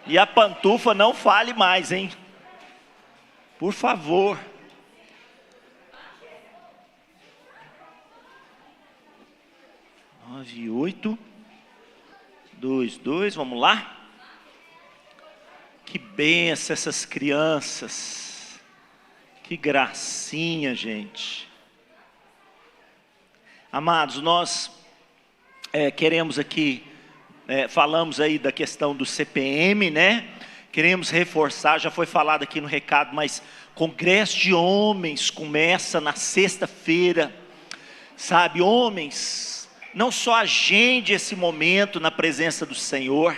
E a pantufa não fale mais, hein? Por favor. Nove, 8, 2, 2, vamos lá? Que benção essas crianças. Que gracinha, gente. Amados, nós queremos aqui, falamos aí da questão do CPM, né? Queremos reforçar, já foi falado aqui no recado, mas Congresso de Homens começa na sexta-feira, sabe? Homens, não só agende esse momento na presença do Senhor,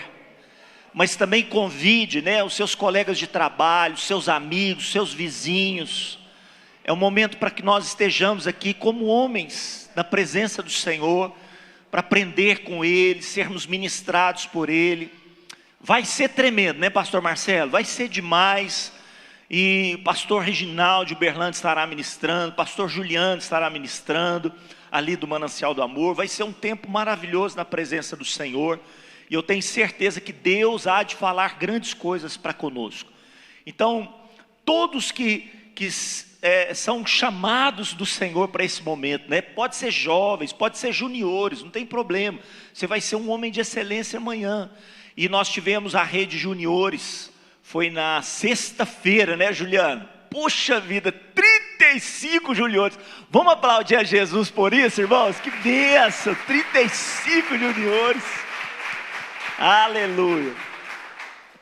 mas também convide, né, os seus colegas de trabalho, seus amigos, seus vizinhos. É um momento para que nós estejamos aqui como homens na presença do Senhor, para aprender com Ele, sermos ministrados por Ele. Vai ser tremendo, né, pastor Marcelo? Vai ser demais. E o pastor Reginaldo de Uberlândia estará ministrando, pastor Juliano estará ministrando, ali do Manancial do Amor. Vai ser um tempo maravilhoso na presença do Senhor. E eu tenho certeza que Deus há de falar grandes coisas para conosco. Então, todos que são chamados do Senhor para esse momento, né? Pode ser jovens, pode ser juniores, não tem problema. Você vai ser um homem de excelência amanhã. E nós tivemos a rede juniores, foi na sexta-feira, né, Juliano? Puxa vida, 35 juniores. Vamos aplaudir a Jesus por isso, irmãos? Que bênção, 35 juniores. Aleluia.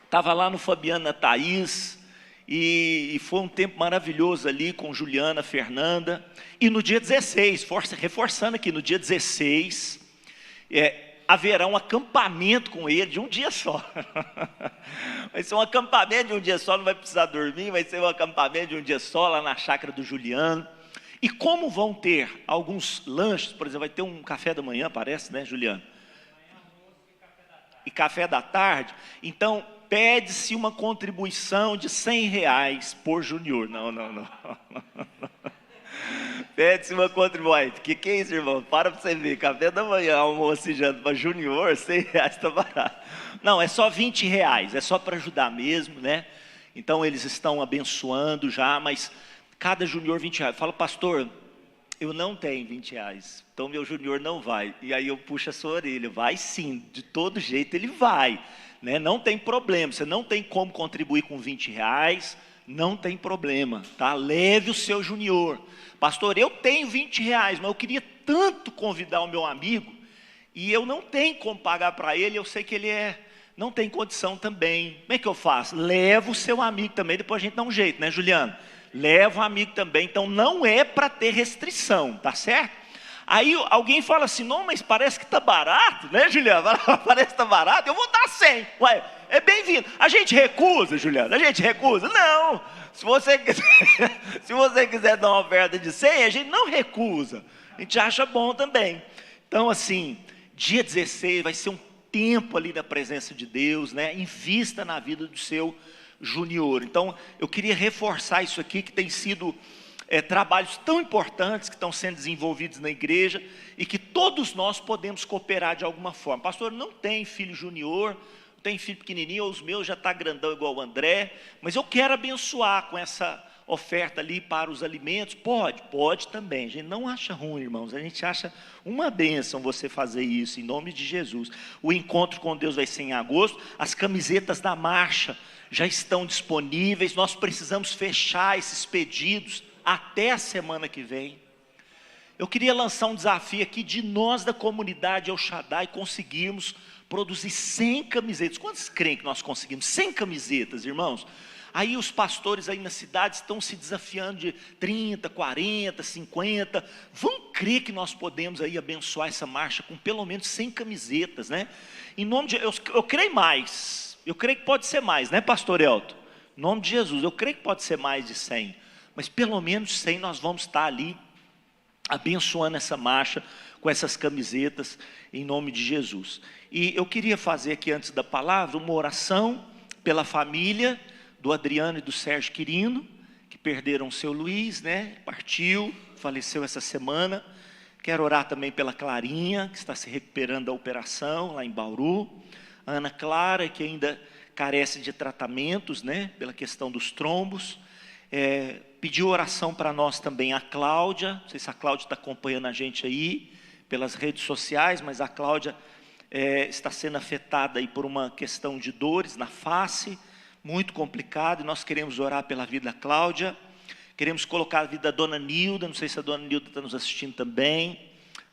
Estava lá no Fabiana Thaís, e foi um tempo maravilhoso ali com Juliana, Fernanda. E no dia 16, reforçando aqui, no dia 16, haverá um acampamento com ele de um dia só. Vai ser um acampamento de um dia só, não vai precisar dormir, vai ser um acampamento de um dia só lá na chácara do Juliano. E como vão ter alguns lanches, por exemplo, vai ter um café da manhã, parece, né, Juliano? E café da tarde. Então, pede-se uma contribuição de R$100 por junior. Não. Pede-se uma contribuição. Que é isso, irmão? Para você ver. Café da manhã, almoço e janta para junior, R$100 está barato. Não, é só R$20. É só para ajudar mesmo, né? Então, eles estão abençoando já, mas cada junior R$20. Fala, pastor, eu não tenho R$20. Então, meu junior não vai. E aí eu puxo a sua orelha. Vai sim, de todo jeito ele vai. Né? Não tem problema, você não tem como contribuir com R$20, não tem problema, tá? Leve o seu junior. Pastor, eu tenho R$20, mas eu queria tanto convidar o meu amigo, e eu não tenho como pagar para ele, eu sei que ele não tem condição também. Como é que eu faço? Leva o seu amigo também, depois a gente dá um jeito, né, Juliano? Leva o amigo também, então não é para ter restrição, tá certo? Aí alguém fala assim, não, mas parece que está barato, né, Juliano? Parece que está barato, eu vou dar 100. Ué, é bem-vindo. A gente recusa, Juliano? A gente recusa? Não. Se você quiser dar uma oferta de 100, a gente não recusa. A gente acha bom também. Então, assim, dia 16 vai ser um tempo ali da presença de Deus, né? Invista na vida do seu junior. Então, eu queria reforçar isso aqui, que tem sido trabalhos tão importantes que estão sendo desenvolvidos na igreja e que todos nós podemos cooperar de alguma forma. Pastor, não tem filho junior, não tem filho pequenininho, os meus já está grandão igual o André, mas eu quero abençoar com essa oferta ali para os alimentos. Pode também, a gente não acha ruim, irmãos, a gente acha uma bênção você fazer isso, em nome de Jesus. O encontro com Deus vai ser em agosto, as camisetas da marcha já estão disponíveis, nós precisamos fechar esses pedidos até a semana que vem. Eu queria lançar um desafio aqui de nós da comunidade El Shaddai conseguirmos produzir 100 camisetas. Quantos creem que nós conseguimos 100 camisetas, irmãos? Aí os pastores aí na cidade estão se desafiando de 30, 40, 50. Vão crer que nós podemos aí abençoar essa marcha com pelo menos 100 camisetas, né? Em nome de eu creio mais. Eu creio que pode ser mais, né, pastor Elton? Em nome de Jesus, eu creio que pode ser mais de 100. Mas pelo menos 100 nós vamos estar ali abençoando essa marcha com essas camisetas em nome de Jesus. E eu queria fazer aqui antes da palavra uma oração pela família do Adriano e do Sérgio Quirino, que perderam o seu Luiz, né? Partiu, faleceu essa semana. Quero orar também pela Clarinha, que está se recuperando da operação lá em Bauru. A Ana Clara, que ainda carece de tratamentos, né, pela questão dos trombos. Pediu oração para nós também a Cláudia. Não sei se a Cláudia está acompanhando a gente aí pelas redes sociais, mas a Cláudia está sendo afetada aí por uma questão de dores na face, muito complicado, e nós queremos orar pela vida da Cláudia. Queremos colocar a vida da dona Nilda, não sei se a dona Nilda está nos assistindo também,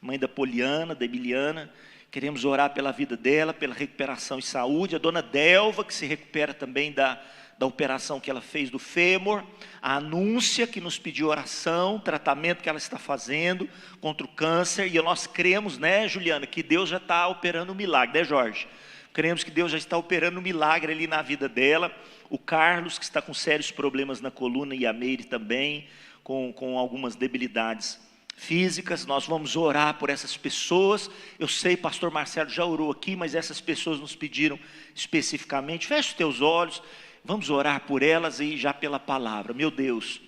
mãe da Poliana, da Emiliana. Queremos orar pela vida dela, pela recuperação e saúde. A dona Delva, que se recupera também da operação que ela fez do fêmur. A Anúncia, que nos pediu oração, tratamento que ela está fazendo contra o câncer. E nós cremos, né, Juliana, que Deus já está operando um milagre, né, Jorge? Cremos que Deus já está operando um milagre ali na vida dela. O Carlos, que está com sérios problemas na coluna, e a Meire também, com algumas debilidades físicas. Nós vamos orar por essas pessoas. Eu sei, pastor Marcelo já orou aqui, mas essas pessoas nos pediram especificamente. Feche os teus olhos, vamos orar por elas e já pela palavra. Meu Deus,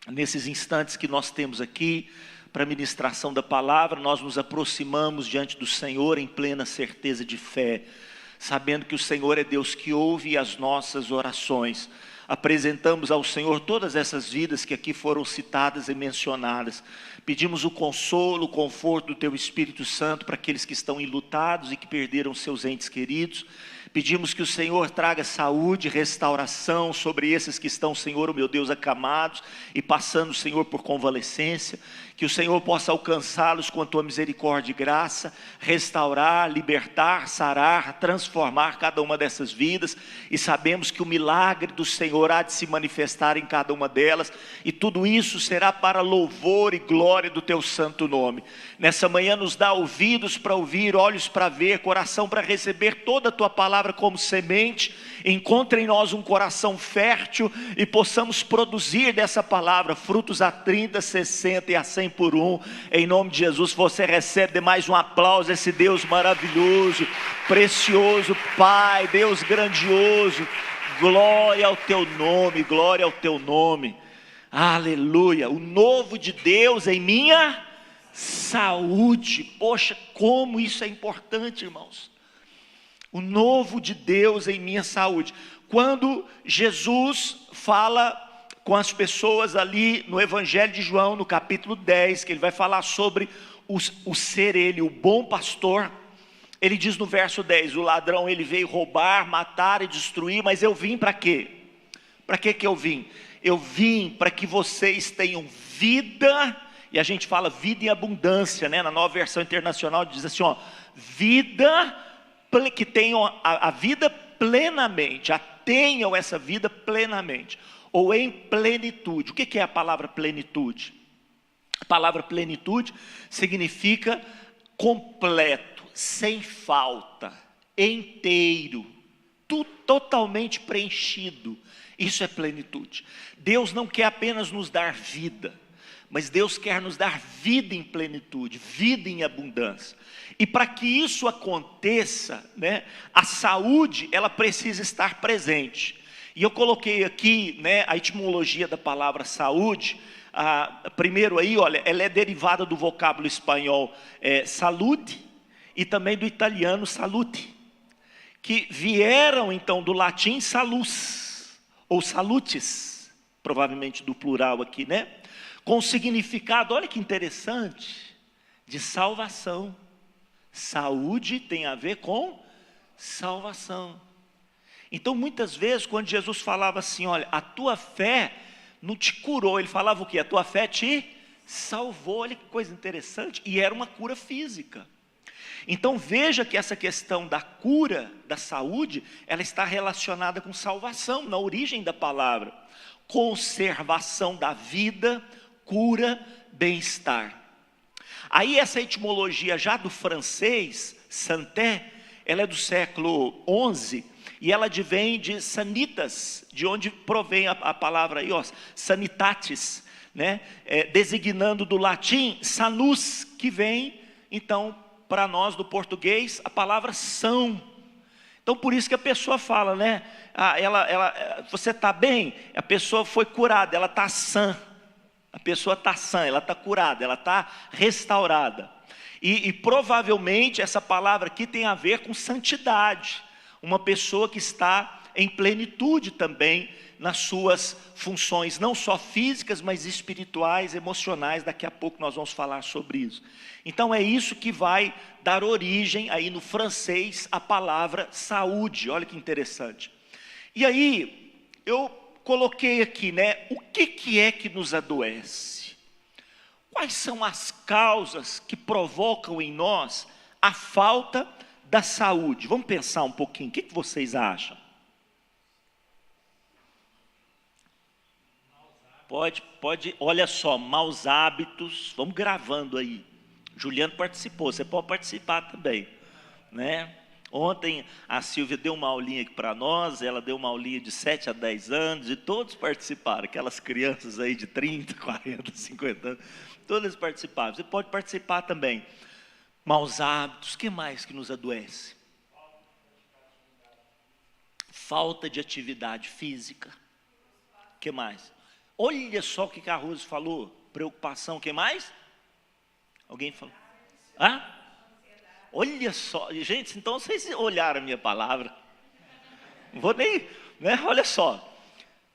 nesses instantes que nós temos aqui, para a ministração da palavra, nós nos aproximamos diante do Senhor em plena certeza de fé, sabendo que o Senhor é Deus que ouve as nossas orações. Apresentamos ao Senhor todas essas vidas que aqui foram citadas e mencionadas. Pedimos o consolo, o conforto do Teu Espírito Santo para aqueles que estão enlutados e que perderam seus entes queridos. Pedimos que o Senhor traga saúde, restauração sobre esses que estão, Senhor, o meu Deus, acamados e passando, Senhor, por convalescência. Que o Senhor possa alcançá-los com a Tua misericórdia e graça, restaurar, libertar, sarar, transformar cada uma dessas vidas. E sabemos que o milagre do Senhor há de se manifestar em cada uma delas. E tudo isso será para louvor e glória do Teu santo nome. Nessa manhã nos dá ouvidos para ouvir, olhos para ver, coração para receber toda a Tua palavra como semente. Encontre em nós um coração fértil e possamos produzir dessa palavra frutos a 30, 60 e a 100 por um. Em nome de Jesus, você recebe mais um aplauso a esse Deus maravilhoso, precioso, Pai, Deus grandioso. Glória ao Teu nome, glória ao Teu nome. Aleluia. O novo de Deus em minha saúde. Poxa, como isso é importante, irmãos. O novo de Deus em minha saúde. Quando Jesus fala com as pessoas ali no Evangelho de João, no capítulo 10, que ele vai falar sobre o ser ele, o bom pastor. Ele diz no verso 10, o ladrão ele veio roubar, matar e destruir, mas eu vim para quê? Para que eu vim? Eu vim para que vocês tenham vida, e a gente fala vida em abundância, né? Na Nova Versão Internacional diz assim, ó, vida, que tenham a vida plenamente, tenham essa vida plenamente, ou em plenitude. O que é a palavra plenitude? A palavra plenitude significa completo, sem falta, inteiro, tudo totalmente preenchido. Isso é plenitude. Deus não quer apenas nos dar vida, mas Deus quer nos dar vida em plenitude, vida em abundância. E para que isso aconteça, né, a saúde, ela precisa estar presente. E eu coloquei aqui, né, a etimologia da palavra saúde. Primeiro aí, olha, ela é derivada do vocábulo espanhol saúde e também do italiano salute, que vieram então do latim salus, ou salutis, provavelmente do plural aqui, né? Com o significado, olha que interessante, de salvação. Saúde tem a ver com salvação. Então muitas vezes quando Jesus falava assim, olha, a tua fé não te curou, ele falava o quê? A tua fé te salvou. Olha que coisa interessante, e era uma cura física. Então veja que essa questão da cura, da saúde, ela está relacionada com salvação, na origem da palavra. Conservação da vida, cura, bem-estar. Aí essa etimologia já do francês, santé, ela é do século XI, e ela advém de sanitas, de onde provém a palavra aí, ó, sanitatis, né? Designando do latim sanus, que vem então para nós do português a palavra são. Então por isso que a pessoa fala, né? Você está bem? A pessoa foi curada, ela está sã. A pessoa está sã, ela está curada, ela está restaurada. E provavelmente essa palavra aqui tem a ver com santidade. uma pessoa que está em plenitude também nas suas funções, não só físicas, mas espirituais, emocionais. Daqui a pouco nós vamos falar sobre isso. Então é isso que vai dar origem aí no francês à palavra saúde. Olha que interessante. E aí eu coloquei aqui, né, o que é que nos adoece? Quais são as causas que provocam em nós a falta da saúde? Vamos pensar um pouquinho, o que vocês acham? Pode, olha só, maus hábitos, vamos gravando aí. Juliano participou, você pode participar também, né? Ontem a Silvia deu uma aulinha aqui para nós, ela deu uma aulinha de 7 a 10 anos, e todos participaram, aquelas crianças aí de 30, 40, 50 anos, todas participaram. Você pode participar também. Maus hábitos, o que mais que nos adoece? Falta de atividade física. O que mais? Olha só o que a Rose falou. Preocupação, o que mais? Alguém falou? Hã? Olha só, gente, então vocês olharam a minha palavra. Não vou nem, né? Olha só.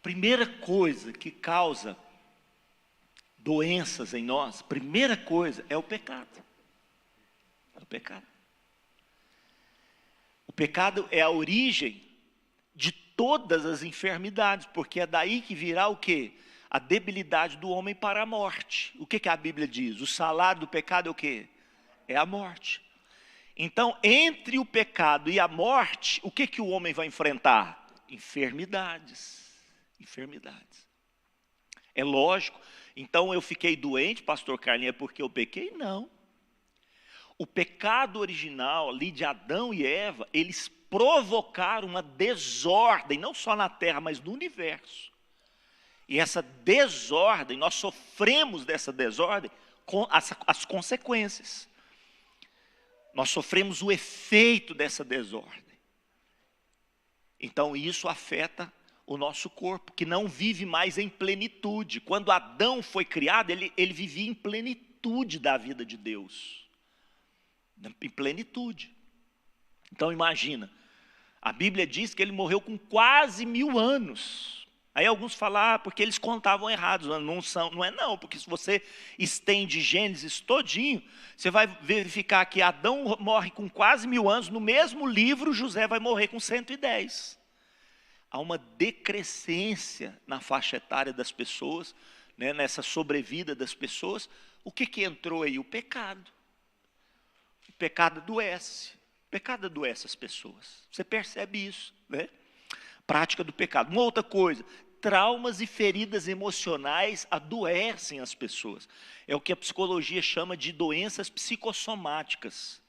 Primeira coisa que causa doenças em nós, primeira coisa é o pecado. É o pecado. O pecado é a origem de todas as enfermidades, porque é daí que virá o quê? A debilidade do homem para a morte. O que a Bíblia diz? O salário do pecado é o quê? É a morte. Então, entre o pecado e a morte, o que o homem vai enfrentar? Enfermidades. Enfermidades. É lógico. Então, eu fiquei doente, pastor Carlinhos, é porque eu pequei? Não. O pecado original ali de Adão e Eva, eles provocaram uma desordem, não só na terra, mas no universo. E essa desordem, nós sofremos dessa desordem com as consequências. Nós sofremos o efeito dessa desordem. Então isso afeta o nosso corpo, que não vive mais em plenitude. Quando Adão foi criado, ele vivia em plenitude da vida de Deus. Em plenitude. Então imagina, a Bíblia diz que ele morreu com quase 1000 anos. Aí alguns falam, porque eles contavam errados. Não é não, porque se você estende Gênesis todinho, você vai verificar que Adão morre com quase 1000 anos, no mesmo livro José vai morrer com 110. Há uma decrescência na faixa etária das pessoas, né, nessa sobrevida das pessoas. O que entrou aí? O pecado. O pecado adoece. O pecado adoece as pessoas. Você percebe isso, né? Prática do pecado. Uma outra coisa, traumas e feridas emocionais adoecem as pessoas. É o que a psicologia chama de doenças psicossomáticas,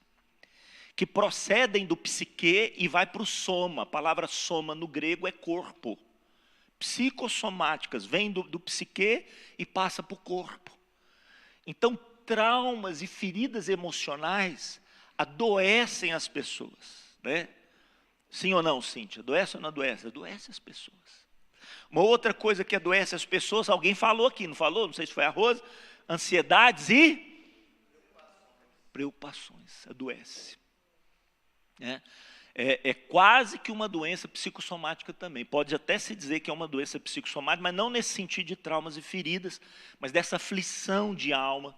que procedem do psique e vai para o soma. A palavra soma no grego é corpo. Psicossomáticas, vem do psique e passa para o corpo. Então, traumas e feridas emocionais adoecem as pessoas, né? Sim ou não, Cíntia? Adoece ou não adoece? Adoece as pessoas. Uma outra coisa que adoece as pessoas, alguém falou aqui, não falou? Não sei se foi a Rosa. Ansiedades e preocupações. Adoece. É quase que uma doença psicossomática também. Pode até se dizer que é uma doença psicossomática, mas não nesse sentido de traumas e feridas, mas dessa aflição de alma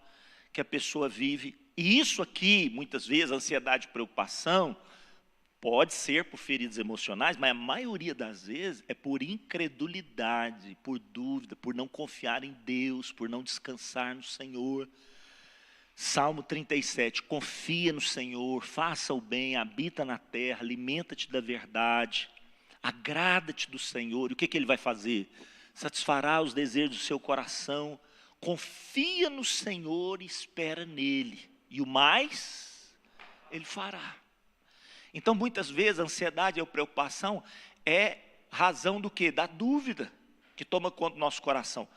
que a pessoa vive. E isso aqui, muitas vezes, ansiedade e preocupação, pode ser por feridas emocionais, mas a maioria das vezes é por incredulidade, por dúvida, por não confiar em Deus, por não descansar no Senhor. Salmo 37, confia no Senhor, faça o bem, habita na terra, alimenta-te da verdade, agrada-te do Senhor. E o que Ele vai fazer? Satisfará os desejos do seu coração, confia no Senhor e espera nele. E o mais, Ele fará. Então, muitas vezes, a ansiedade e a preocupação é razão do quê? Da dúvida que toma conta do nosso coração.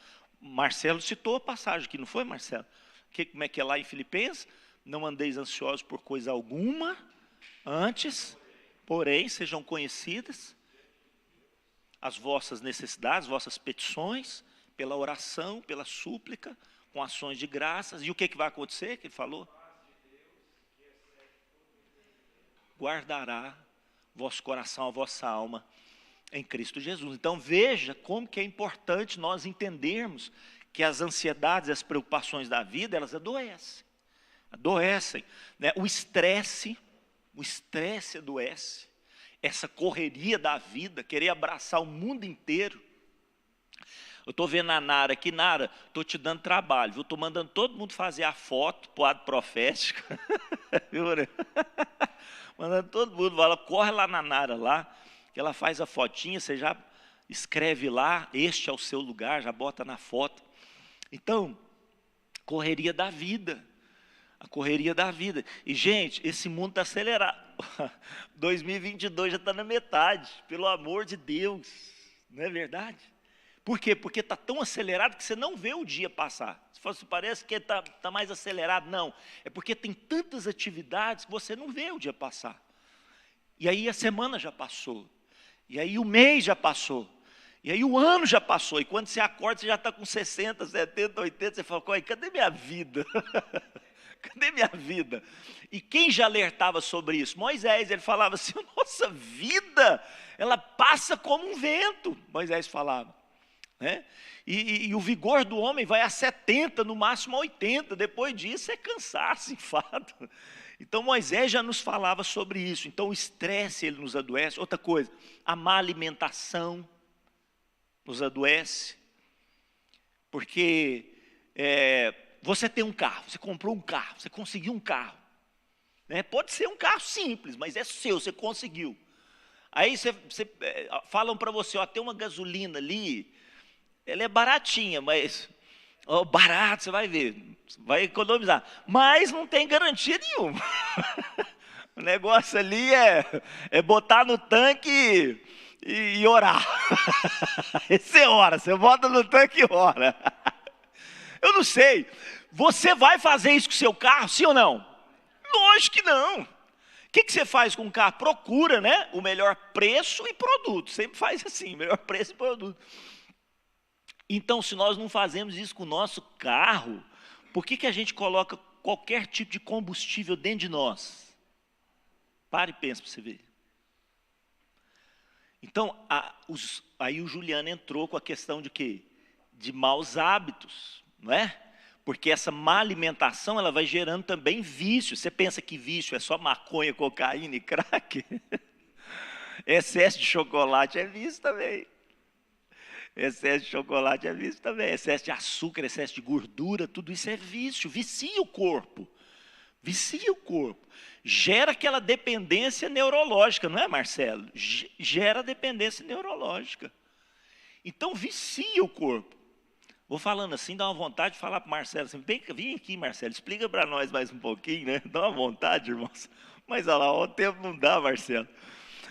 Marcelo citou a passagem aqui, não foi, Marcelo? Como é que é lá em Filipenses? Não andeis ansiosos por coisa alguma, antes, porém, sejam conhecidas as vossas necessidades, vossas petições, pela oração, pela súplica, com ações de graças. E o que vai acontecer, que ele falou? Guardará vosso coração, a vossa alma em Cristo Jesus. Então veja como que é importante nós entendermos que as ansiedades, as preocupações da vida, elas adoecem, né? O estresse adoece, essa correria da vida, querer abraçar o mundo inteiro. Eu estou vendo a Nara aqui, Nara, estou te dando trabalho, viu? Estou mandando todo mundo fazer a foto para o ato profético, viu, né? Mandando todo mundo, fala, corre lá na Nara, lá, que ela faz a fotinha, você já escreve lá, este é o seu lugar, já bota na foto. Então, correria da vida, a correria da vida. E, gente, esse mundo está acelerado. 2022 já está na metade, pelo amor de Deus, não é verdade? Por quê? Porque está tão acelerado que você não vê o dia passar. Se parece que está mais acelerado, não. É porque tem tantas atividades que você não vê o dia passar. E aí a semana já passou. E aí o mês já passou. E aí o ano já passou. E quando você acorda, você já está com 60, 70, 80. Você fala, cadê minha vida? Cadê minha vida? E quem já alertava sobre isso? Moisés, ele falava assim, nossa vida, ela passa como um vento. Moisés falava. Né? E o vigor do homem vai a 70, no máximo a 80, depois disso é cansaço, enfado. Então Moisés já nos falava sobre isso. Então o estresse, ele nos adoece. Outra coisa, a má alimentação nos adoece, porque você tem um carro, você comprou um carro, você conseguiu um carro, né? Pode ser um carro simples, mas é seu, você conseguiu. Aí falam para você, tem uma gasolina ali, ela é baratinha, mas barato, você vai ver, vai economizar, mas não tem garantia nenhuma. O negócio ali é botar no tanque e orar. Você ora, você bota no tanque e ora. Eu não sei, você vai fazer isso com o seu carro, sim ou não? Lógico que não. O que você faz com o carro? Procura, né, o melhor preço e produto, sempre faz assim, melhor preço e produto. Então, se nós não fazemos isso com o nosso carro, por que a gente coloca qualquer tipo de combustível dentro de nós? Pare e pense para você ver. Então, aí o Juliano entrou com a questão de quê? De maus hábitos, não é? Porque essa má alimentação, ela vai gerando também vício. Você pensa que vício é só maconha, cocaína e crack? Excesso de chocolate é vício também. Excesso de chocolate é vício também. Excesso de açúcar, excesso de gordura, tudo isso é vício. Vicia o corpo. Vicia o corpo. Gera aquela dependência neurológica, não é, Marcelo? Gera dependência neurológica. Então, vicia o corpo. Vou falando assim, dá uma vontade de falar para o Marcelo assim, vem aqui, Marcelo, explica para nós mais um pouquinho, né? Dá uma vontade, irmãos. Mas olha lá, o tempo não dá, Marcelo.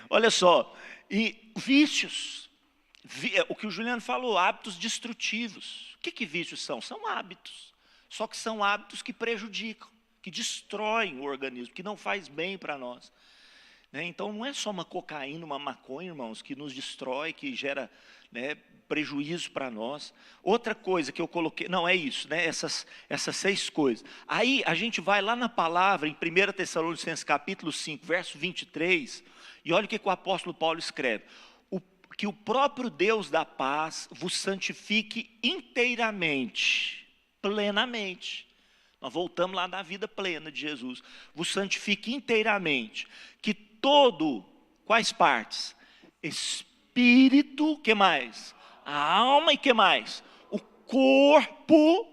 Olha só, e vícios. O que o Juliano falou, hábitos destrutivos. O que vícios são? São hábitos. Só que são hábitos que prejudicam, que destroem o organismo, que não faz bem para nós. Então não é só uma cocaína, uma maconha, irmãos, que nos destrói, que gera, né, prejuízo para nós. Outra coisa que eu coloquei, não é isso, né, essas 6 coisas. Aí a gente vai lá na palavra, em 1 Tessalonicenses capítulo 5, verso 23, e olha o que o apóstolo Paulo escreve. Que o próprio Deus da paz vos santifique inteiramente, plenamente. Nós voltamos lá na vida plena de Jesus. Vos santifique inteiramente. Que quais partes? Espírito, que mais? A alma e que mais? O corpo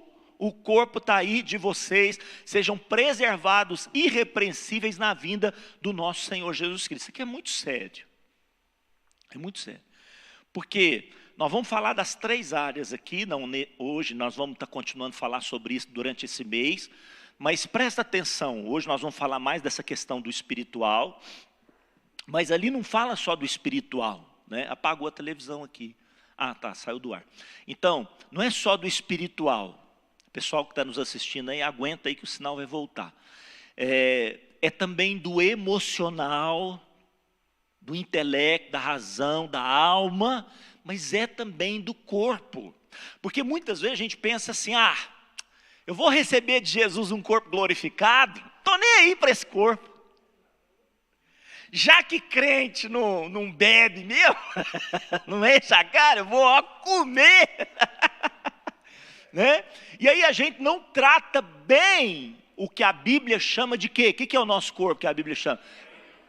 está aí de vocês, sejam preservados irrepreensíveis na vinda do nosso Senhor Jesus Cristo. Isso aqui é muito sério. É muito sério. Porque nós vamos falar das 3 áreas aqui, hoje nós vamos estar continuando a falar sobre isso durante esse mês, mas presta atenção, hoje nós vamos falar mais dessa questão do espiritual, mas ali não fala só do espiritual, né? Apagou a televisão aqui. Tá, saiu do ar. Então, não é só do espiritual, o pessoal que está nos assistindo aí, aguenta aí que o sinal vai voltar. É também do emocional, do intelecto, da razão, da alma, mas é também do corpo. Porque muitas vezes a gente pensa assim, eu vou receber de Jesus um corpo glorificado, estou nem aí para esse corpo. Já que crente não bebe mesmo, não enche a cara, eu vou ó, comer. Né? E aí a gente não trata bem o que a Bíblia chama de quê? O que é o nosso corpo que a Bíblia chama?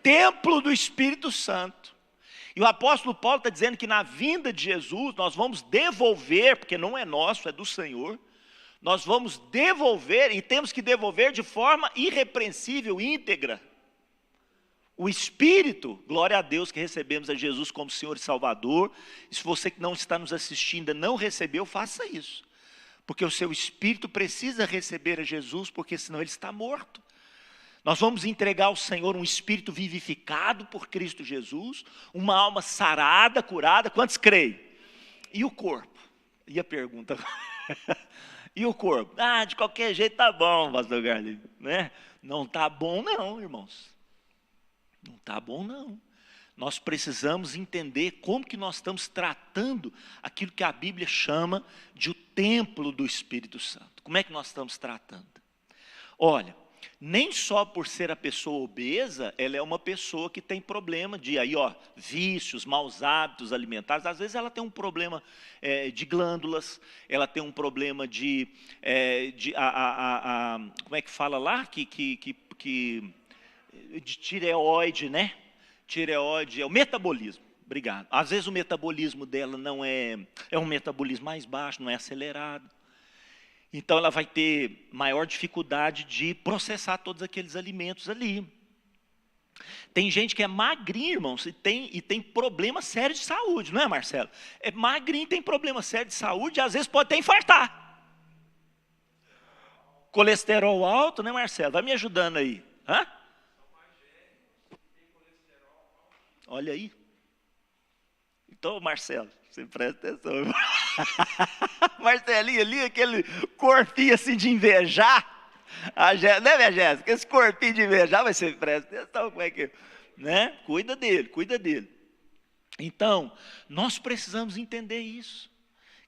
Templo do Espírito Santo. E o apóstolo Paulo está dizendo que na vinda de Jesus nós vamos devolver, porque não é nosso, é do Senhor, nós vamos devolver e temos que devolver de forma irrepreensível, íntegra. O Espírito, glória a Deus que recebemos a Jesus como Senhor e Salvador. E se você que não está nos assistindo não recebeu, faça isso. Porque o seu espírito precisa receber a Jesus, porque senão ele está morto. Nós vamos entregar ao Senhor um espírito vivificado por Cristo Jesus, uma alma sarada, curada. Quantos creem? E o corpo? E a pergunta? E o corpo? Ah, de qualquer jeito tá bom, pastor Carlinhos, né? Não tá bom não, irmãos. Não tá bom não. Nós precisamos entender como que nós estamos tratando aquilo que a Bíblia chama de o templo do Espírito Santo. Como é que nós estamos tratando? Olha, nem só por ser a pessoa obesa, ela é uma pessoa que tem problema de aí, ó, vícios, maus hábitos alimentares. Às vezes ela tem um problema de glândulas, ela tem um problema como é que fala lá? De tireoide, né? Tireoide é o metabolismo. Obrigado. Às vezes o metabolismo dela não é um metabolismo mais baixo, não é acelerado. Então ela vai ter maior dificuldade de processar todos aqueles alimentos ali. Tem gente que é magrinho, irmãos, e tem problema sério de saúde, não é, Marcelo? É magrinho, tem problema sério de saúde, e às vezes pode até infartar. Colesterol alto, né, Marcelo? Vai me ajudando aí. Hã? Olha aí. Então, Marcelo, você presta atenção. Marcelinho ali, aquele corpinho assim de invejar. Né, minha Jéssica? Esse corpinho de invejar, mas você presta atenção, como é que... Né? Cuida dele, cuida dele. Então, nós precisamos entender isso.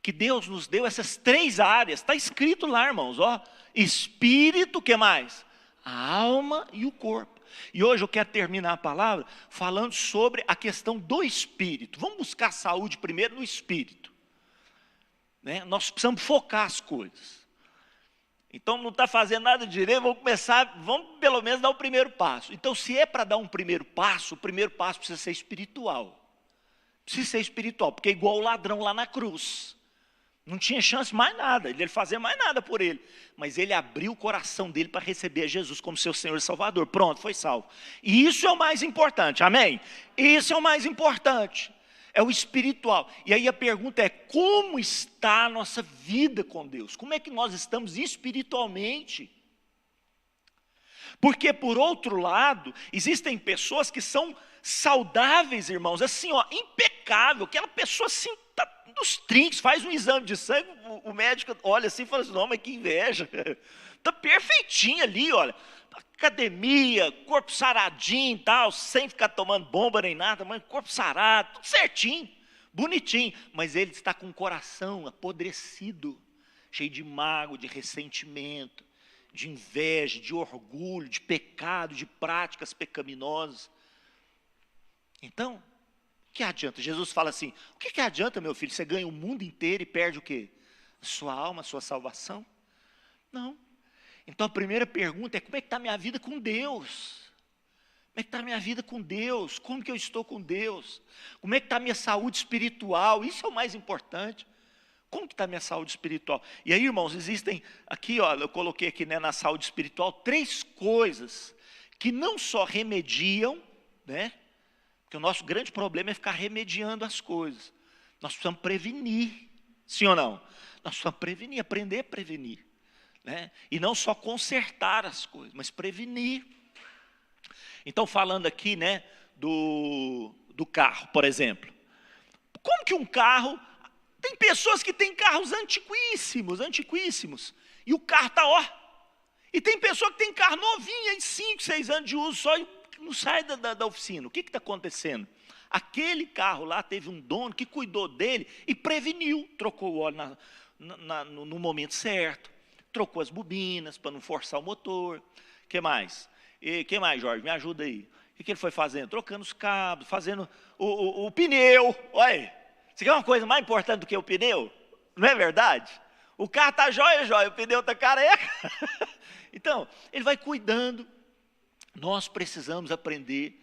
Que Deus nos deu essas 3 áreas. Está escrito lá, irmãos, ó. Espírito, o que mais? A alma e o corpo. E hoje eu quero terminar a palavra falando sobre a questão do espírito. Vamos buscar saúde primeiro no espírito. Né? Nós precisamos focar as coisas. Então não está fazendo nada direito, vamos pelo menos dar o primeiro passo. Então se é para dar um primeiro passo, o primeiro passo precisa ser espiritual. Precisa ser espiritual, porque é igual o ladrão lá na cruz. Não tinha chance mais nada, ele fazer mais nada por ele. Mas ele abriu o coração dele para receber Jesus como seu Senhor e Salvador. Pronto, foi salvo. E isso é o mais importante, amém? Isso é o mais importante. É o espiritual. E aí a pergunta é, como está a nossa vida com Deus? Como é que nós estamos espiritualmente? Porque por outro lado, existem pessoas que são saudáveis, irmãos, assim, ó, impecável. Aquela pessoa assim, tá dos trinques, faz um exame de sangue, o médico olha assim e fala assim, não, mas que inveja, está perfeitinho ali, olha, academia, corpo saradinho e tal, sem ficar tomando bomba nem nada, mas corpo sarado, tudo certinho, bonitinho, mas ele está com o coração apodrecido, cheio de mágoa, de ressentimento, de inveja, de orgulho, de pecado, de práticas pecaminosas. Então, o que adianta? Jesus fala assim, o que adianta, meu filho, você ganha o mundo inteiro e perde o quê? A sua alma, a sua salvação? Não. Então a primeira pergunta é, como é que está a minha vida com Deus? Como é que está a minha vida com Deus? Como que eu estou com Deus? Como é que está a minha saúde espiritual? Isso é o mais importante. Como que está a minha saúde espiritual? E aí, irmãos, existem, aqui, ó, eu coloquei aqui, né, na saúde espiritual, 3 coisas que não só remediam, né? Porque o nosso grande problema é ficar remediando as coisas. Nós precisamos prevenir, sim ou não? Nós precisamos prevenir, aprender a prevenir. Né? E não só consertar as coisas, mas prevenir. Então, falando aqui, né, do carro, por exemplo. Como que um carro... Tem pessoas que têm carros antiquíssimos. E o carro está, ó. E tem pessoa que tem carro novinho, em 5, 6 anos de uso só, e não sai da oficina. O que está acontecendo? Aquele carro lá teve um dono que cuidou dele e preveniu, trocou o óleo no momento certo, trocou as bobinas para não forçar o motor. O que mais? Que mais, Jorge? Me ajuda aí. O que ele foi fazendo? Trocando os cabos, fazendo o pneu. Olha, você quer uma coisa mais importante do que o pneu? Não é verdade? O carro está jóia, o pneu está careca. Então, ele vai cuidando. Nós precisamos aprender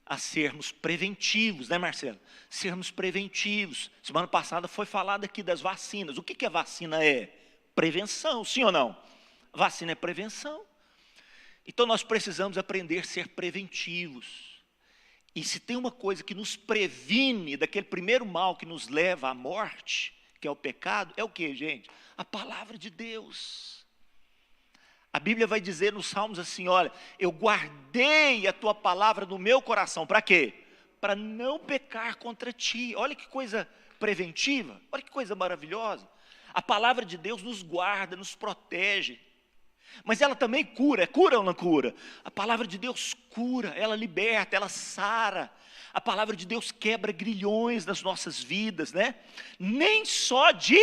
a sermos preventivos, né, Marcelo? Sermos preventivos. Semana passada foi falado aqui das vacinas. O que a vacina é? Prevenção, sim ou não? Vacina é prevenção. Então nós precisamos aprender a ser preventivos. E se tem uma coisa que nos previne daquele primeiro mal que nos leva à morte, que é o pecado, é o que, gente? A palavra de Deus. A Bíblia vai dizer nos Salmos assim, olha, eu guardei a tua palavra no meu coração. Para quê? Para não pecar contra ti. Olha que coisa preventiva, olha que coisa maravilhosa. A palavra de Deus nos guarda, nos protege. Mas ela também cura, cura ou não cura? A palavra de Deus cura, ela liberta, ela sara. A palavra de Deus quebra grilhões nas nossas vidas, né? Nem só de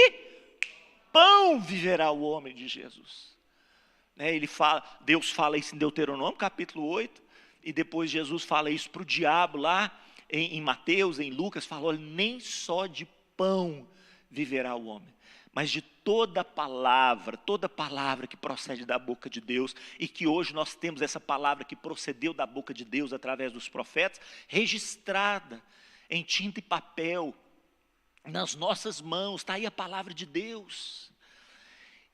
pão viverá o homem de Jesus. Ele fala, Deus fala isso em Deuteronômio, capítulo 8, e depois Jesus fala isso para o diabo lá, em Mateus, em Lucas, fala, olha, nem só de pão viverá o homem, mas de toda palavra que procede da boca de Deus, e que hoje nós temos essa palavra que procedeu da boca de Deus através dos profetas, registrada em tinta e papel, nas nossas mãos, está aí a palavra de Deus.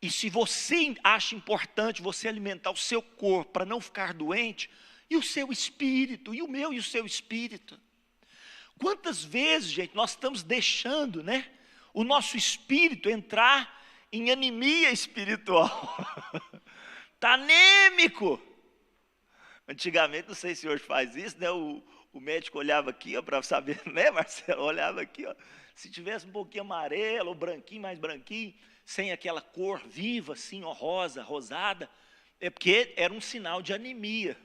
E se você acha importante você alimentar o seu corpo para não ficar doente, e o seu espírito, e o meu e o seu espírito. Quantas vezes, gente, nós estamos deixando, né, o nosso espírito entrar em anemia espiritual. Está anêmico. Antigamente, não sei se hoje faz isso, né, o médico olhava aqui, para saber, né, Marcelo, olhava aqui, ó, se tivesse um pouquinho amarelo, ou branquinho, mais branquinho, sem aquela cor viva, assim, ó, rosa, rosada, é porque era um sinal de anemia.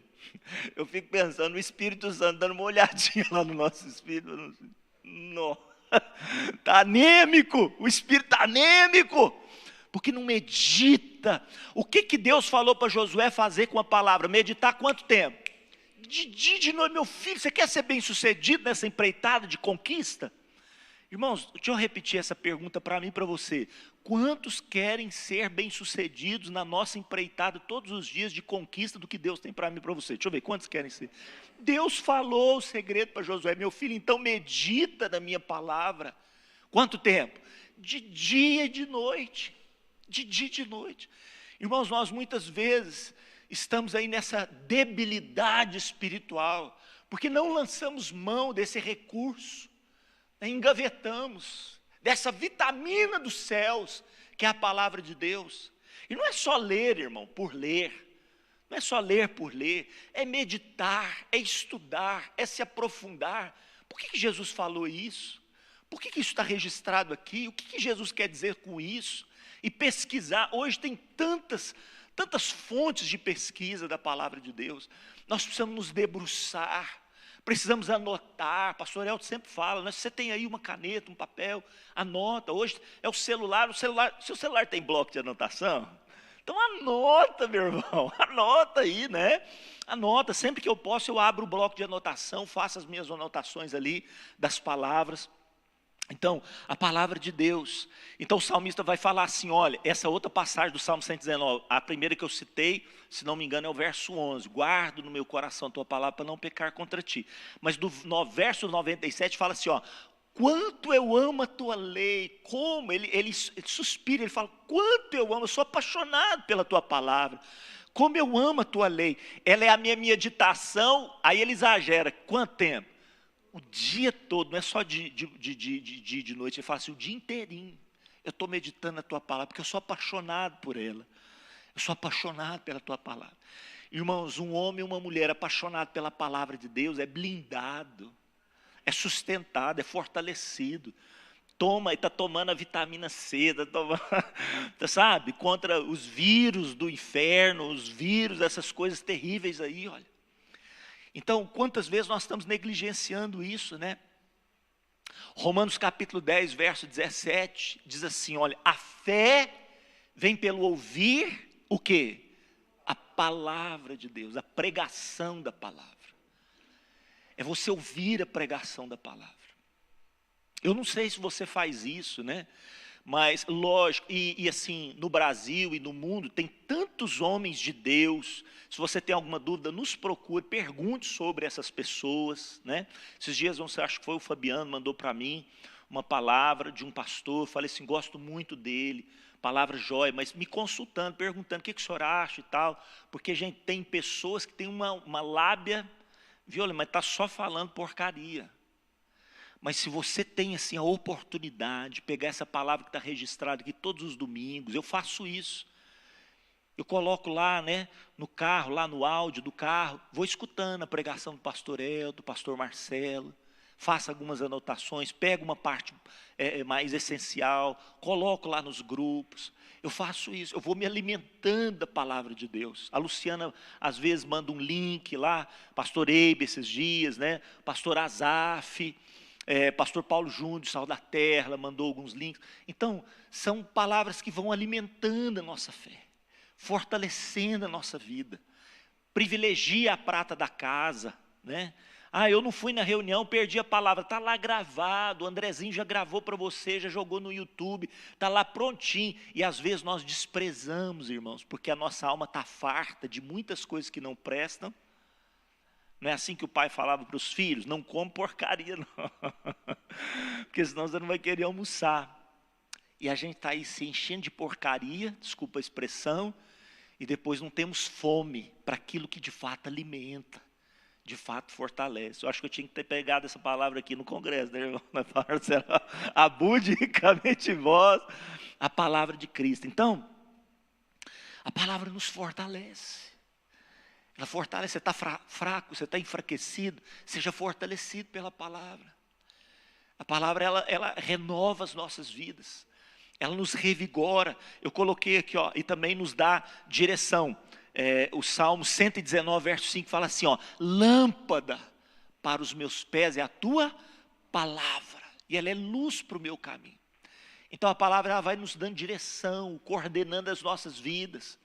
Eu fico pensando, o Espírito Santo dando uma olhadinha lá no nosso espírito. Não, está anêmico, o espírito está anêmico, porque não medita. O que Deus falou para Josué fazer com a palavra? Meditar quanto tempo? De dia e de noite, meu filho, você quer ser bem sucedido nessa empreitada de conquista? Irmãos, deixa eu repetir essa pergunta para mim e para você. Quantos querem ser bem-sucedidos na nossa empreitada todos os dias de conquista do que Deus tem para mim e para você? Deixa eu ver, quantos querem ser? Deus falou o segredo para Josué, meu filho, então medita na minha palavra. Quanto tempo? De dia e de noite. De dia e de noite. Irmãos, nós muitas vezes estamos aí nessa debilidade espiritual, porque não lançamos mão desse recurso. Engavetamos dessa vitamina dos céus, que é a palavra de Deus. E não é só ler, irmão, por ler. Não é só ler por ler. É meditar, é estudar, é se aprofundar. Por que Jesus falou isso? Por que isso está registrado aqui? O que Jesus quer dizer com isso? E pesquisar. Hoje tem tantas fontes de pesquisa da palavra de Deus. Nós precisamos nos debruçar. Precisamos anotar, pastor Elton sempre fala, né? Você tem aí uma caneta, um papel, anota. Hoje é o celular, seu celular tem bloco de anotação? Então anota, meu irmão, anota aí, né? Anota, sempre que eu posso eu abro o bloco de anotação, faço as minhas anotações ali das palavras. Então, a palavra de Deus. Então o salmista vai falar assim, olha, essa outra passagem do Salmo 119, a primeira que eu citei, se não me engano é o verso 11, guardo no meu coração a tua palavra para não pecar contra ti. Mas no verso 97 fala assim, ó, quanto eu amo a tua lei, como, ele suspira, ele fala, quanto eu amo, eu sou apaixonado pela tua palavra, como eu amo a tua lei, ela é a minha meditação, aí ele exagera, quanto tempo? O dia todo, não é só de noite, ele fala assim, o dia inteirinho, eu estou meditando na tua palavra, porque eu sou apaixonado por ela, eu sou apaixonado pela tua palavra. Irmãos, um homem e uma mulher apaixonado pela palavra de Deus é blindado, é sustentado, é fortalecido, está tomando a vitamina C, está tomando, sabe, contra os vírus do inferno, os vírus, essas coisas terríveis aí, olha. Então, quantas vezes nós estamos negligenciando isso, né? Romanos capítulo 10, verso 17, diz assim, olha, a fé vem pelo ouvir, o quê? A palavra de Deus, a pregação da palavra. é você ouvir a pregação da palavra. Eu não sei se você faz isso, né? Mas, lógico, e assim, no Brasil e no mundo, tem tantos homens de Deus. Se você tem alguma dúvida, nos procure, pergunte sobre essas pessoas, né? Esses dias, não sei, acho que foi o Fabiano, mandou para mim uma palavra de um pastor. Eu falei assim, gosto muito dele, palavra jóia, mas me consultando, perguntando o que o senhor acha e tal. Porque, gente, tem pessoas que têm uma lábia violenta, mas está só falando porcaria. Mas se você tem assim a oportunidade de pegar essa palavra que está registrada aqui todos os domingos, eu faço isso. Eu coloco lá, né, no carro, lá no áudio do carro, vou escutando a pregação do pastor Elton, do pastor Marcelo, faço algumas anotações, pego uma parte mais essencial, coloco lá nos grupos. Eu faço isso, eu vou me alimentando da palavra de Deus. A Luciana, às vezes, manda um link lá, pastor Eibe esses dias, né, pastor Azaf, pastor Paulo Júnior, Sal da Terra, mandou alguns links. Então, são palavras que vão alimentando a nossa fé, fortalecendo a nossa vida. Privilegia a prata da casa, né? Eu não fui na reunião, perdi a palavra. Está lá gravado, o Andrezinho já gravou para você, já jogou no YouTube, está lá prontinho. E às vezes nós desprezamos, irmãos, porque a nossa alma está farta de muitas coisas que não prestam. Não é assim que o pai falava para os filhos? Não come porcaria, não. Porque senão você não vai querer almoçar. E a gente está aí se enchendo de porcaria, desculpa a expressão, e depois não temos fome para aquilo que de fato alimenta, de fato fortalece. Eu acho que eu tinha que ter pegado essa palavra aqui no congresso, né, irmão? Na palavra será abundicamente vós a palavra de Cristo. Então, a palavra nos fortalece. Ela fortalece, você está fraco, você está enfraquecido, seja fortalecido pela palavra. A palavra, ela renova as nossas vidas, ela nos revigora. Eu coloquei aqui, ó, e também nos dá direção. O Salmo 119, verso 5, fala assim, ó, lâmpada para os meus pés é a tua palavra, e ela é luz para o meu caminho. Então a palavra ela vai nos dando direção, coordenando as nossas vidas.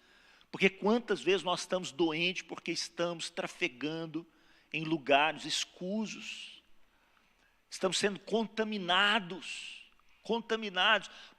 Porque quantas vezes nós estamos doentes porque estamos trafegando em lugares escusos, estamos sendo contaminados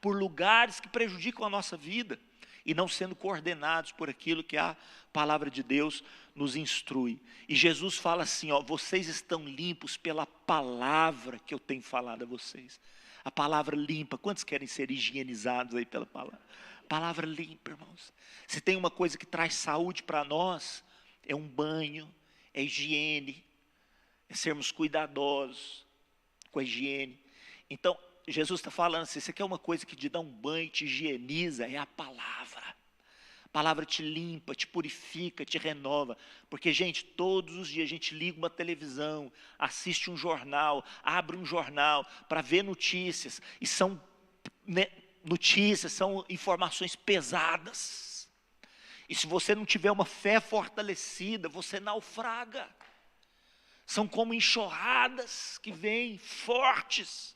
por lugares que prejudicam a nossa vida e não sendo coordenados por aquilo que a palavra de Deus nos instrui. E Jesus fala assim, ó, vocês estão limpos pela palavra que eu tenho falado a vocês. A palavra limpa, quantos querem ser higienizados aí pela palavra? Palavra limpa, irmãos. Se tem uma coisa que traz saúde para nós, é um banho, é higiene, é sermos cuidadosos com a higiene. Então, Jesus está falando assim, você quer uma coisa que te dá um banho, te higieniza, é a palavra. A palavra te limpa, te purifica, te renova. Porque, gente, todos os dias a gente liga uma televisão, assiste um jornal, abre um jornal para ver notícias, e são notícias, são informações pesadas. E se você não tiver uma fé fortalecida, você naufraga. São como enxurradas que vêm fortes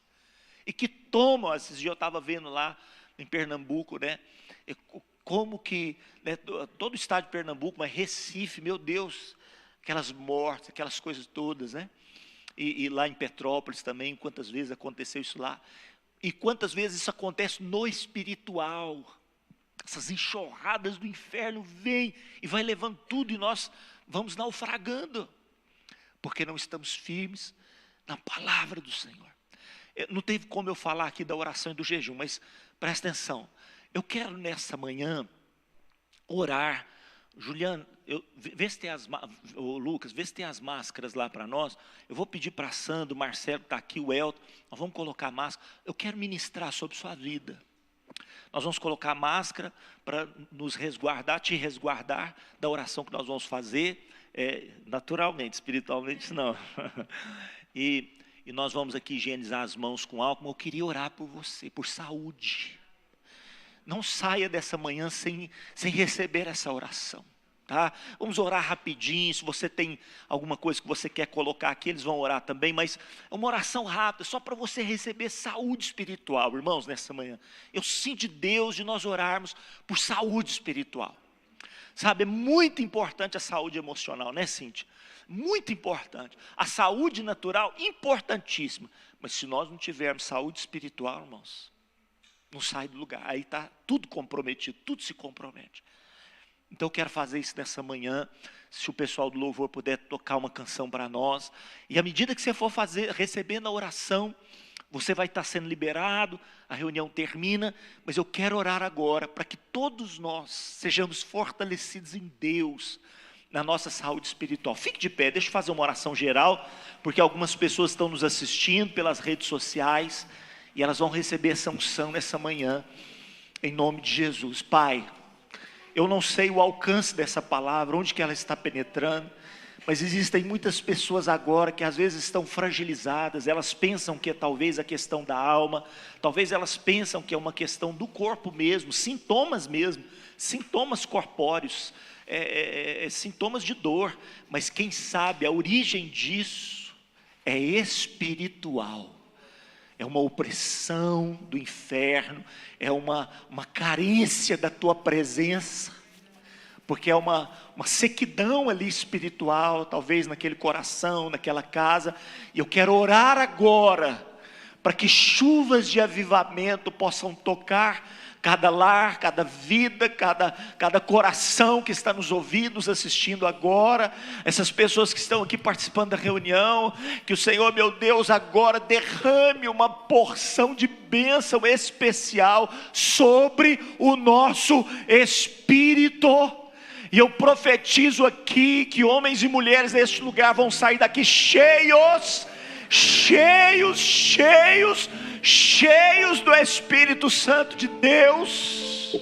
e que tomam. Esses dias eu estava vendo lá em Pernambuco, né? Como que, né, todo o estado de Pernambuco, mas Recife, meu Deus, aquelas mortes, aquelas coisas todas, né? E lá em Petrópolis também, quantas vezes aconteceu isso lá. E quantas vezes isso acontece no espiritual. Essas enxurradas do inferno vêm e vai levando tudo e nós vamos naufragando. Porque não estamos firmes na palavra do Senhor. Não teve como eu falar aqui da oração e do jejum, mas presta atenção. Eu quero nessa manhã orar. Juliano, Lucas, vê se tem as máscaras lá para nós. Eu vou pedir para a Sandra, o Marcelo está aqui, o Elton, nós vamos colocar a máscara. Eu quero ministrar sobre sua vida. Nós vamos colocar a máscara para nos resguardar, te resguardar da oração que nós vamos fazer, naturalmente, espiritualmente não. E nós vamos aqui higienizar as mãos com álcool, mas eu queria orar por você, por saúde. Não saia dessa manhã sem receber essa oração, tá? Vamos orar rapidinho. Se você tem alguma coisa que você quer colocar aqui, eles vão orar também, mas é uma oração rápida, só para você receber saúde espiritual, irmãos, nessa manhã. Eu sinto de Deus de nós orarmos por saúde espiritual. Sabe, é muito importante a saúde emocional, né, Cíntia? Muito importante. A saúde natural, importantíssima. Mas se nós não tivermos saúde espiritual, irmãos, não sai do lugar. Aí está tudo comprometido, tudo se compromete. Então eu quero fazer isso nessa manhã. Se o pessoal do louvor puder tocar uma canção para nós. E à medida que você for recebendo a oração, você vai estar sendo liberado, a reunião termina, mas eu quero orar agora para que todos nós sejamos fortalecidos em Deus, na nossa saúde espiritual. Fique de pé, deixa eu fazer uma oração geral, porque algumas pessoas estão nos assistindo pelas redes sociais, e elas vão receber essa unção nessa manhã, em nome de Jesus. Pai, eu não sei o alcance dessa palavra, onde que ela está penetrando, mas existem muitas pessoas agora que às vezes estão fragilizadas, elas pensam que é talvez a questão da alma, talvez elas pensam que é uma questão do corpo mesmo, sintomas corpóreos, sintomas de dor, mas quem sabe a origem disso é espiritual, é uma opressão do inferno, é uma carência da tua presença, porque é uma sequidão ali espiritual, talvez naquele coração, naquela casa, e eu quero orar agora, para que chuvas de avivamento possam tocar cada lar, cada vida, cada coração que está nos ouvindo, nos assistindo agora, essas pessoas que estão aqui participando da reunião, que o Senhor, meu Deus, agora derrame uma porção de bênção especial sobre o nosso espírito. E eu profetizo aqui que homens e mulheres neste lugar vão sair daqui cheios do Espírito Santo de Deus.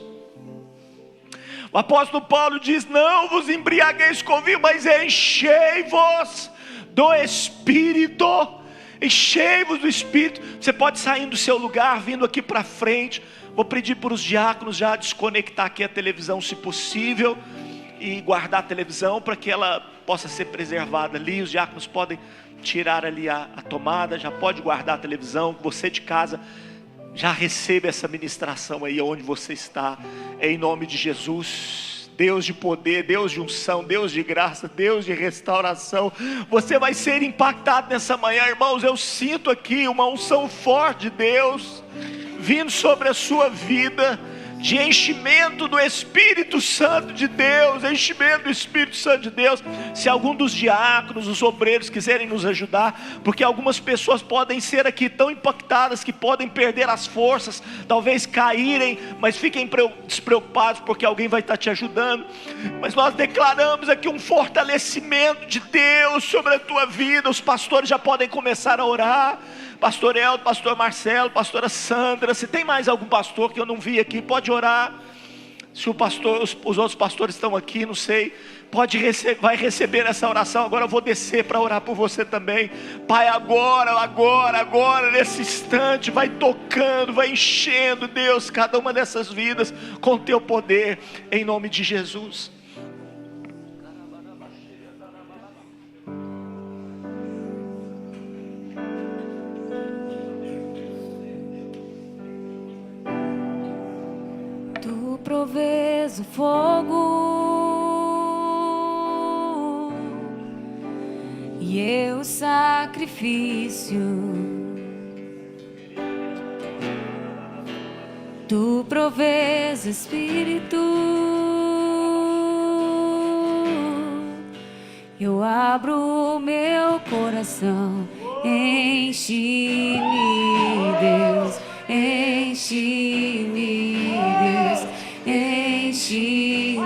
O apóstolo Paulo diz: não vos embriagueis com vinho, mas enchei-vos do Espírito. Enchei-vos do Espírito. Você pode sair do seu lugar, vindo aqui para frente. Vou pedir para os diáconos já desconectar aqui a televisão, se possível, e guardar a televisão para que ela possa ser preservada ali. Os diáconos podem tirar ali a tomada, já pode guardar a televisão. Você de casa já receba essa ministração aí onde você está, em nome de Jesus. Deus de poder, Deus de unção, Deus de graça, Deus de restauração. Você vai ser impactado nessa manhã, irmãos. Eu sinto aqui uma unção forte de Deus vindo sobre a sua vida, de enchimento do Espírito Santo de Deus, enchimento do Espírito Santo de Deus. Se algum dos diáconos, os obreiros quiserem nos ajudar, porque algumas pessoas podem ser aqui tão impactadas que podem perder as forças, talvez caírem, mas fiquem despreocupados, porque alguém vai estar te ajudando. Mas nós declaramos aqui um fortalecimento de Deus sobre a tua vida. Os pastores já podem começar a orar. Pastor Elton, pastor Marcelo, pastora Sandra, se tem mais algum pastor que eu não vi aqui, pode orar. Se os outros pastores estão aqui, não sei, vai receber essa oração. Agora eu vou descer para orar por você também. Pai, agora, nesse instante, vai tocando, vai enchendo, Deus, cada uma dessas vidas com teu poder, em nome de Jesus. Provês o fogo e eu o sacrifício. Tu provês Espírito, eu abro o meu coração. Enche-me, Deus, enche-me, Deus. Enche-me.